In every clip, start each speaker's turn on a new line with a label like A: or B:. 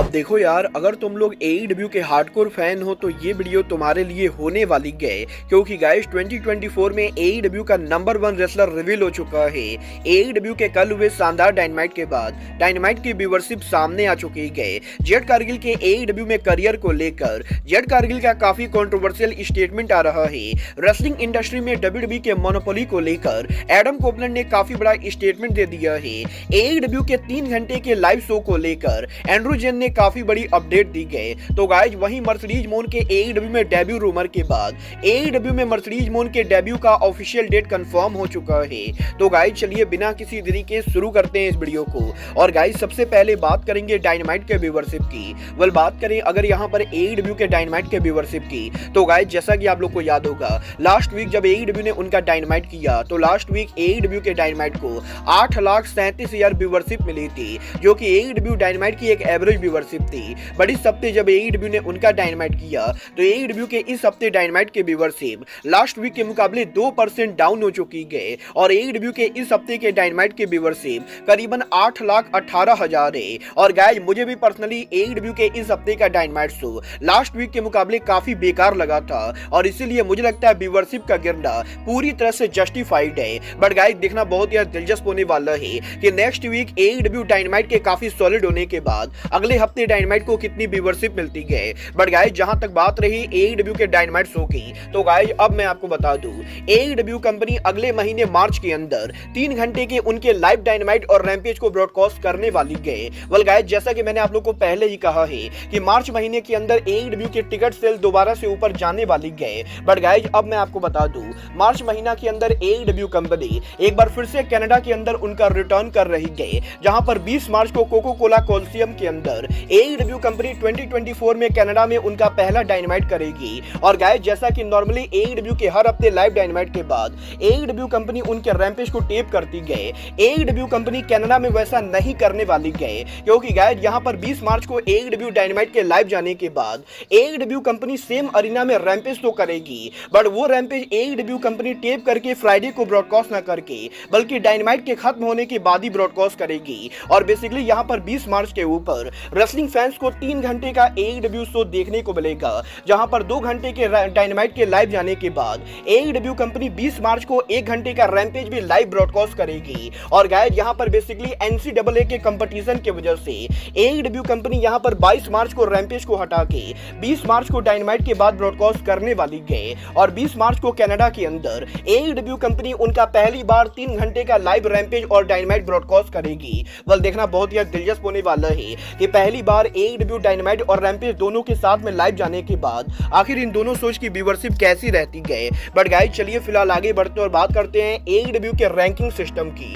A: अब देखो यार, अगर तुम लोग AEW के हार्डकोर फैन हो तो ये वीडियो तुम्हारे लिए होने वाली है, क्योंकि गाइस 2024 में AEW का नंबर 1 रेसलर रिवील हो चुका है। AEW के कल हुए शानदार डायनामाइट के बाद डायनामाइट की व्यूअरशिप सामने आ चुकी है। जेड कारगिल के AEW में करियर को लेकर जेड कारगिल का काफी कंट्रोवर्शियल स्टेटमेंट आ रहा है। रेसलिंग इंडस्ट्री में WWE के मोनोपोली को लेकर एडम कोपलैंड ने काफी बड़ा स्टेटमेंट दे दिया है। AEW के 3 घंटे के लाइव शो को लेकर एंड्रू जेन ने काफी बड़ी अपडेट दी गई। तो गाइज वहीं मर्सिडीज मोन के AEW में डेब्यू रूमर के बाद AEW में मर्सिडीज मोन के डेब्यू का ऑफिशियल डेट कंफर्म हो चुका है। तो गाइज चलिए बिना किसी देरी के शुरू करते हैं इस वीडियो को। और गाइज सबसे पहले बात करेंगे डायनामाइट के व्यूअरशिप की। बात करें अगर यहाँ पर AEW के डायनामाइट के व्यूअरशिप की, तो गाइज जैसा कि आप लोग को याद होगा, लास्ट वीक जब AEW ने उनका डायनामाइट किया तो लास्ट वीक AEW के डायनामाइट को 8,37,000 व्यूअरशिप मिली थी, जो कि AEW डायनामाइट की एक एवरेज व्यूअरशिप थी। बट इस हफ्ते जब AEW ने उनका डायनामाइट किया तो AEW के इस हफ्ते डायनामाइट के व्यूअरशिप लास्ट वीक के मुकाबले 2% डाउन हो चुकी है और AEW के इस हफ्ते के डायनामाइट के व्यूअरशिप करीबन 8,18,000 है। और गाइस मुझे भी पर्सनली AEW के इस हफ्ते का डायनामाइट शो लास्ट वीक के मुकाबले काफी बेकार लगा था और इसीलिए मुझे लगता है व्यूअरशिप का गिरना पूरी तरह से जस्टिफाइड है। बट गाइस देखना बहुत ही दिलचस्प होने वाला है कि नेक्स्ट वीक AEW डायनामाइट के काफी सॉलिड होने के बाद अगले हफ्ते डायनामाइट को कितनी व्यूअरशिप मिलती है। बट गाइस जहां तक बात रही AEW के डायनामाइट शो की, तो गाइस अब मैं आपको बता दूं AEW कंपनी अगले महीने मार्च के अंदर 3 घंटे के उनके लाइव डायनामाइट और रैम्पेज को ब्रॉडकास्ट करने वाली है। गाइस जैसा कि मैंने आप लोग को पहले ही कहा है कि मार्च महीने के अंदर AEW के टिकट सेल दोबारा से ऊपर जाने वाली है। बट गाइस अब मैं आपको बता दूं मार्च महीना के अंदर AEW कंपनी एक बार फिर से कनाडा के अंदर उनका रिटर्न कर रही है, जहां पर 20 मार्च को कोको कोला कोलिसियम के अंदर AEW कंपनी 2024 में कनाडा में उनका पहला डायनामाइट करेगी। और गाइस जैसा कि नॉर्मली AEW के हर हफ्ते लाइव डायनामाइट के बाद AEW कंपनी उनके रैम्पेज को टेप करती है, AEW कंपनी कनाडा में वैसा नहीं करने वाली है, क्योंकि गाइस यहां पर 20 मार्च को AEW डायनामाइट के लाइव जाने के बाद AEW कंपनी सेम अरीना में रैम्पेज तो करेगी, बट वो रैम्पेज AEW कंपनी टेप करके फ्राइडे को ब्रॉडकास्ट ना करके बल्कि डायनामाइट के खत्म होने के बाद ही ब्रॉडकास्ट करेगी। और बेसिकली यहां पर 20 मार्च के ऊपर रेसलिंग फैंस को 3 घंटे का AEW शो देखने को मिलेगा, जहां पर 2 घंटे के डायनामाइट के लाइव जाने के बाद AEW कंपनी 20 मार्च को 1 घंटे का रैम्पेज भी लाइव ब्रॉडकास्ट करेगी। और गाइस यहां पर बेसिकली NCAA के कंपटीशन की वजह से AEW कंपनी यहां पर 22 मार्च को रैम्पेज को हटा के 20 मार्च को डायनामाइट के बाद ब्रॉडकास्ट करने वाली है। और 20 मार्च को कनाडा के अंदर AEW कंपनी उनका पहली बार 3 घंटे का लाइव रैम्पेज और डायनामाइट ब्रॉडकास्ट करेगी। देखना बहुत ही दिलचस्प होने वाला है कि पहली बार AEW डायनामाइट और रैम्पेज दोनों के साथ में लाइव जाने के बाद आखिर इन दोनों शोज की व्यूअरशिप कैसी रहती है। बट गाइस चलिए फिलहाल आगे बढ़ते और बात करते हैं AEW के रैंकिंग सिस्टम की।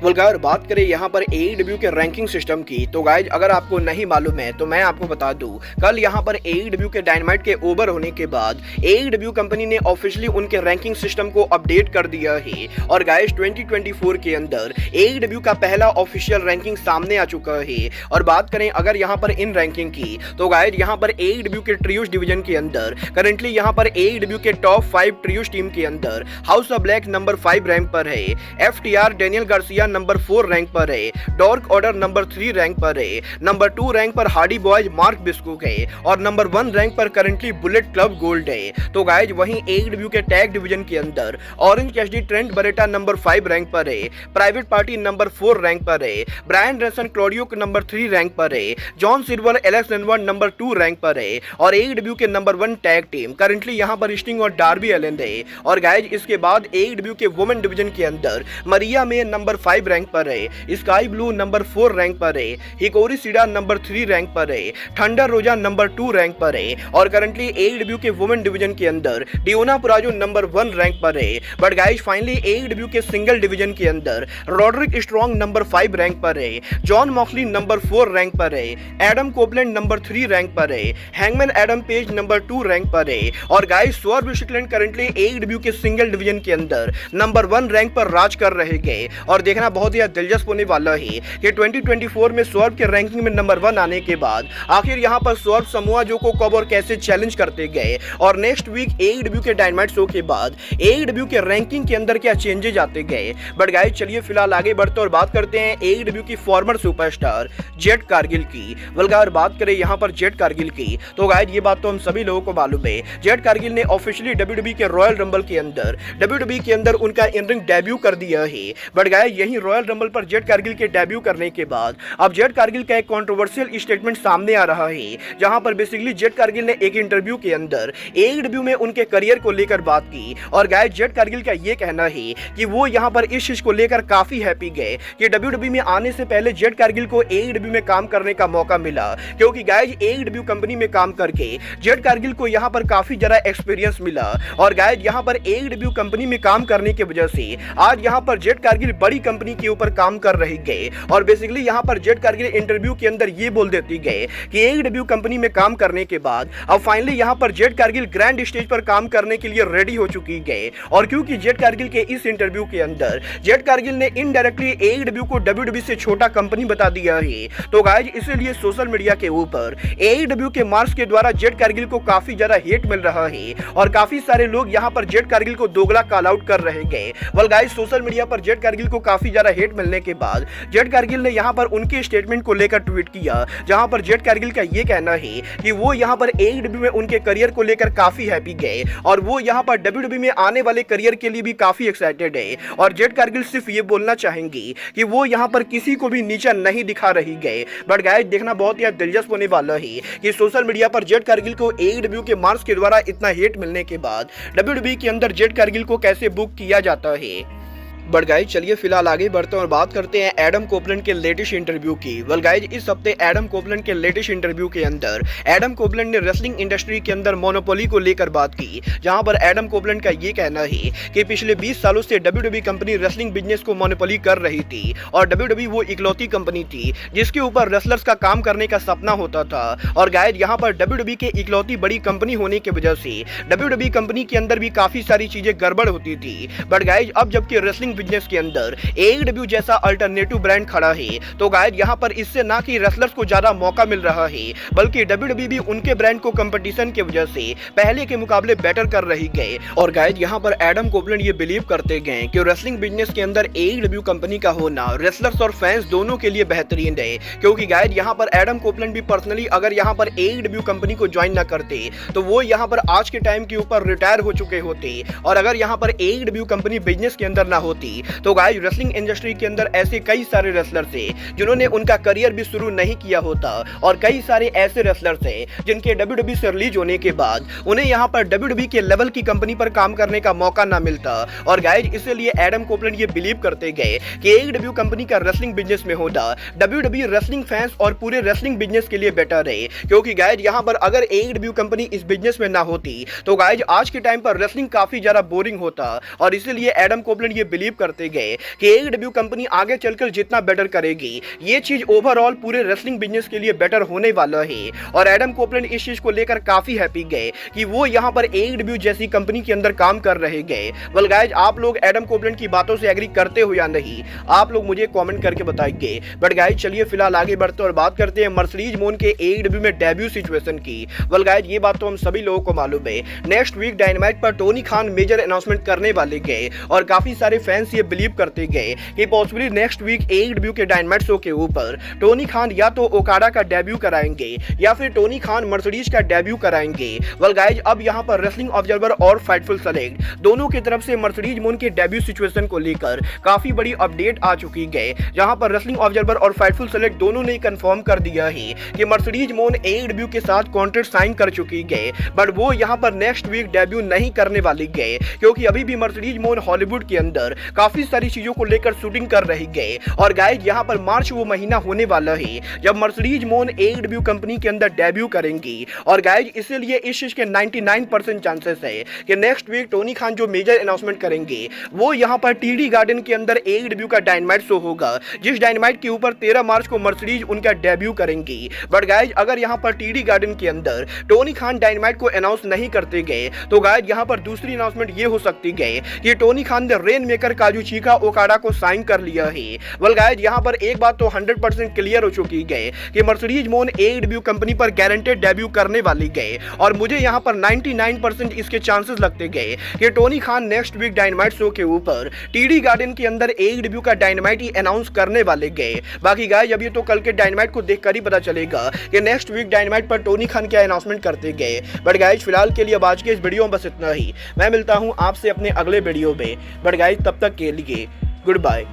A: अगर बात करें यहाँ पर AEW के रैंकिंग सिस्टम की, तो गाइज अगर आपको नहीं मालूम है तो मैं आपको बता दूं, कल यहाँ पर AEW के डायनामाइट के ओवर होने के बाद AEW कंपनी ने ऑफिशियली उनके रैंकिंग सिस्टम को अपडेट कर दिया है। और गाइज 2024 के अंदर AEW का पहला ऑफिशियल रैंकिंग सामने आ चुका है। और बात करें अगर यहाँ पर इन रैंकिंग की, तो गाइज यहाँ पर AEW के ट्रियोस डिवीजन के अंदर करेंटली यहाँ पर AEW के टॉप 5 ट्रियोस टीम के अंदर house of black number 5 rank पर है, FTR Daniel Garcia number 4 rank पर है, डार्क ऑर्डर नंबर 3 रैंक पर है, नंबर 2 रैंक पर हार्डी बॉयज मार्क बिस्कुक है और नंबर 1 रैंक पर करंटली बुलेट क्लब गोल्ड है। तो गाइज वहीं AEW के टैग डिवीजन के अंदर Orange Cassidy Trent Beretta number 5 rank पर है, प्राइवेट पार्टी नंबर 4 रैंक पर है, Bryan Rayson Claudio number 3 rank पर है, John Silver Alex Reynolds number 2 rank पर है और AEW के नंबर 1 टैग टीम करंटली यहां पर स्टिंग और डार्बी एलन है। और गाइज इसके बाद AEW के वुमेन डिवीजन के अंदर मरिया में नंबर 5 रैंक पर है, स्काई ब्लू नंबर 4 रैंक पर है, हिकोरी सीडा नंबर 3 रैंक पर है, थंडर रोजा नंबर 2 रैंक पर है और करंटली AEW के वुमेन डिवीजन के अंदर डियोना पुराजो नंबर 1 रैंक पर है। बट गाइस फाइनली AEW के सिंगल डिवीजन के अंदर रॉड्रिक स्ट्रॉन्ग नंबर 5 रैंक पर है, जॉन मॉक्सली नंबर 4 रैंक पर है, एडम कोपलैंड नंबर 3 रैंक पर है, hangman Adam page number 2 rank पर है और guys swerve strickland currently AEW के सिंगल डिवीजन के अंदर नंबर 1 रैंक पर राज कर रहे हैं। और देखना बहुत ही दिलचस्प होने वाला है कि 2024 में सौरभ के रैंकिंग में नंबर 1 आने के बाद आखिर यहाँ पर सौरभ समोआ जो को कब और कैसे चैलेंज करते गए और नेक्स्ट वीक AEW के डायनामाइट शो के बाद AEW के रैंकिंग के अंदर क्या चेंजेज आते गए। बट गाइस चलिए फिलहाल आगे बढ़ते और बात करते हैं AEW की फॉर्मर सुपरस्टार जेड कारगिल की। अगर बात करें यहाँ पर जेड कारगिल की तो गाइस ये बात तो हम सभी लोगों को मालूम है, जेड कारगिल ने ऑफिशियली WWE के रॉयल रंबल के अंदर WWE के अंदर उनका इन रिंग डेब्यू कर दिया है। बट गाइस यही रॉयल रंबल पर जेड कारगिल के डेब्यू करने के बाद अब जेड कारगिल का एक कंट्रोवर्शियल स्टेटमेंट सामने आ रहा है, जहां पर बेसिकली जेड कारगिल ने एक इंटरव्यू के अंदर AEW में उनके करियर को लेकर बात की। और गाइस जेड कारगिल का ये कहना है कि वो यहां पर इस चीज को लेकर काफी हैप्पी गए कि WWE में आने से पहले जेड कारगिल को AEW में काम करने का मौका मिला, क्योंकि गाइस AEW कंपनी में काम करके जेड कारगिल को यहां पर काफी ज्यादा एक्सपीरियंस मिला। और गाइस यहां पर AEW कंपनी में काम करने की वजह से आज यहां पर जेड कारगिल बड़ी कंपनी के ऊपर काम कर रही गए। और बेसिकली यहां पर जेड कारगिल इंटरव्यू के अंदर ये बोल देती गए कि AEW कंपनी में काम करने के बाद अब फाइनली यहां पर जेड कारगिल ग्रैंड स्टेज पर काम करने के लिए रेडी हो चुकी गए। और क्योंकि जेड कारगिल के इस इंटरव्यू के अंदर जेड कारगिल ने इनडायरेक्टली AEW को WWE से छोटा कंपनी बता दिया है, तो गाइस इसीलिए सोशल मीडिया के ऊपर AEW के मार्क्स के द्वारा जेड कारगिल को काफी ज्यादा हेट मिल रहा है और काफी सारे लोग यहां पर जेड कारगिल को दोगला कॉल आउट कर रहे गए। गाइस सोशल मीडिया पर जेड कारगिल को काफी ज्यादा हेट मिलने के बाद जेड कारगिल ने यहां पर उनके स्टेटमेंट को लेकर ट्वीट किया, जहां पर जेड कारगिल का यह कहना है कि वो यहां पर AEW में उनके करियर को लेकर काफी हैप्पी गए और वो यहां पर WWE में आने वाले करियर के लिए भी काफी एक्साइटेड है। और जेड कारगिल सिर्फ ये बोलना चाहेंगी कि वो यहां पर किसी को भी नीचा नहीं दिखा रही गए। बट गाइस देखना बहुत ही दिलचस्प होने वाला है कि सोशल मीडिया पर जेड कारगिल को AEW के मार्क्स के द्वारा इतना हेट मिलने के बाद WWE के अंदर जेड कारगिल को कैसे बुक किया जाता है। बट गाइस चलिए फिलहाल आगे बढ़ते हैं और बात करते हैं एडम कोपलैंड के लेटेस्ट इंटरव्यू की। गाइस इस हफ्ते एडम कोपलैंड के लेटेस्ट इंटरव्यू के अंदर एडम कोपलैंड ने रेसलिंग इंडस्ट्री के अंदर मोनोपोली को लेकर बात की, जहां पर एडम कोपलैंड का ये कहना है कि पिछले 20 सालों से WWE कंपनी रेसलिंग बिजनेस को मोनोपोली कर रही थी और WWE वो इकलौती कंपनी थी जिसके ऊपर रेसलर्स का काम करने का सपना होता था। और गाइस यहाँ पर WWE के इकलौती बड़ी कंपनी होने की वजह से WWE कंपनी के अंदर भी काफी सारी चीजें गड़बड़ होती थी। बट गाइस अब जबकि रेसलिंग बिजनेस के अंदर AEW जैसा अल्टरनेटिव ब्रांड खड़ा है, तो गाइस यहाँ पर इससे ना कि रेसलर्स को ज्यादा मौका मिल रहा है, बल्कि WWE भी उनके ब्रांड को कंपटीशन की वजह से पहले के मुकाबले बेटर कर रही गए। और गाइस यहाँ पर एडम कोपलैंड ये बिलीव करते गए कि रेसलिंग बिजनेस के अंदर AEW कंपनी का होना रेसलर्स और फैंस दोनों के लिए बेहतरीन है, क्योंकि गाइस यहाँ पर एडम कोपलैंड भी पर्सनली अगर यहाँ पर AEW कंपनी को ज्वाइन ना करते तो वो यहाँ पर आज के टाइम के ऊपर रिटायर हो चुके होते। और अगर यहाँ पर AEW कंपनी बिजनेस के अंदर ना होती तो गाइस रेसलिंग इंडस्ट्री के अंदर ऐसे कई सारे रेसलर्स हैं जिन्होंने उनका करियर भी शुरू नहीं किया होता और कई सारे ऐसे रेसलर्स हैं जिनके WWE से रिलीज होने के बाद उन्हें यहाँ पर WWE के लेवल की कंपनी पर काम करने का मौका ना मिलता। और गाइस इसीलिए एडम कोपलैंड ये बिलीव करते गए कि AEW कंपनी का रेसलिंग बिजनेस में होना WWE रेसलिंग फैंस और पूरे रेसलिंग बिजनेस के लिए बेटर है, क्योंकि गाइस यहाँ पर अगर AEW कंपनी इस बिजनेस में ना होती तो गाइस आज के टाइम पर रेसलिंग काफी ज्यादा बोरिंग होता। और इसीलिए एडम कोपलैंड ये बिलीव करते गए कि AEW कंपनी आगे चलकर जितना बेटर करेगी ये चीज ओवरऑल पूरे रेसलिंग बिजनेस के लिए बेटर होने वाला है। और एडम कोपलैंड इस चीज को लेकर काफी हैप्पी गए कि वो यहाँ पर AEW जैसी कंपनी के अंदर काम कर रहे गए। वेल गाइस आप लोग एडम कोपलैंड की बातों से एग्री करते हो या नहीं, आप लोग मुझे कमेंट करके बताइए। बट गाइस चलिए फिलहाल आगे बढ़ते और बात करते हैं मर्सिडीज मोन के AEW में डेब्यू सिचुएशन की। वेल गाइस ये बात तो हम सभी लोगों को मालूम है, नेक्स्ट वीक डायनामाइट पर टोनी खान मेजर अनाउंसमेंट करने वाले गए और काफी सारे फैंस ये बिलीव करते गए कि पॉसिबली नेक्स्ट वीक AEW के डायनामाइट शो के ऊपर टोनी खान या तो ओकाडा का डेब्यू कराएंगे या फिर टोनी खान मर्सिडीज का डेब्यू कराएंगे। वेल गाइस अब यहाँ पर रेसलिंग ऑब्जर्वर और फाइटफुल सेलेक्ट दोनों की तरफ से मर्सिडीज मोन के डेब्यू सिचुएशन को लेकर काफी बड़ी अपडेट आ चुकी है, जहां पर रेसलिंग ऑब्जर्वर और फाइटफुल सेलेक्ट दोनों ने कंफर्म कर दिया है कि मर्सिडीज मोन AEW के साथ कॉन्ट्रैक्ट साइन कर चुकी है, बट वो यहाँ पर नेक्स्ट वीक डेब्यू नहीं करने वाली है, क्योंकि अभी भी मर्सिडीज मोन हॉलीवुड के अंदर काफी सारी चीजों को लेकर शूटिंग कर रही है। और गाइस यहाँ पर मार्च वो महीना होने वाला है जब मर्सिडीज मोन AEW कंपनी के अंदर डेब्यू करेंगी। और गाइस इसीलिए इस चीज के 99% चांसेस है कि नेक्स्ट वीक टोनी खान जो मेजर अनाउंसमेंट करेंगे वो यहाँ पर TD गार्डन के अंदर AEW का डायनामाइट शो होगा, जिस डायनामाइट के ऊपर 13 मार्च को मर्सिडीज उनका डेब्यू करेंगी। बट गाइस अगर यहाँ पर TD गार्डन के अंदर टोनी खान डायनामाइट को अनाउंस नहीं करते गए तो गाइस यहाँ पर दूसरी अनाउंसमेंट ये हो सकती है कि टोनी खान ने रेन मेकर काजुचिका ओकाडा को साइन कर लिया है। वेल गाइस, यहाँ पर एक बात तो 100% क्लियर हो चुकी है कि मर्सिडीज मोन AEW कंपनी पर गारंटेड डेब्यू करने वाली गए और मुझे यहाँ पर 99% इसके चांसेस लगते गए कि Tony Khan next week Dynamite show के ऊपर TD गार्डन के अंदर AEW का डायनामाइट ही अनाउंस करने वाले गए। बाकी गाइस, अब ये तो कल के डायनामाइट को देखकर ही पता चलेगा कि नेक्स्ट वीक डायनामाइट पर टोनी खान क्या अनाउंसमेंट करते गए। बट गाइस, फिलहाल के लिए अब आज के इस वीडियो में बस इतना ही। मैं मिलता हूँ आपसे अपने अगले वीडियो में। बट गाइस, तब तक के लिए good bye,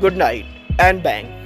A: good night and bang.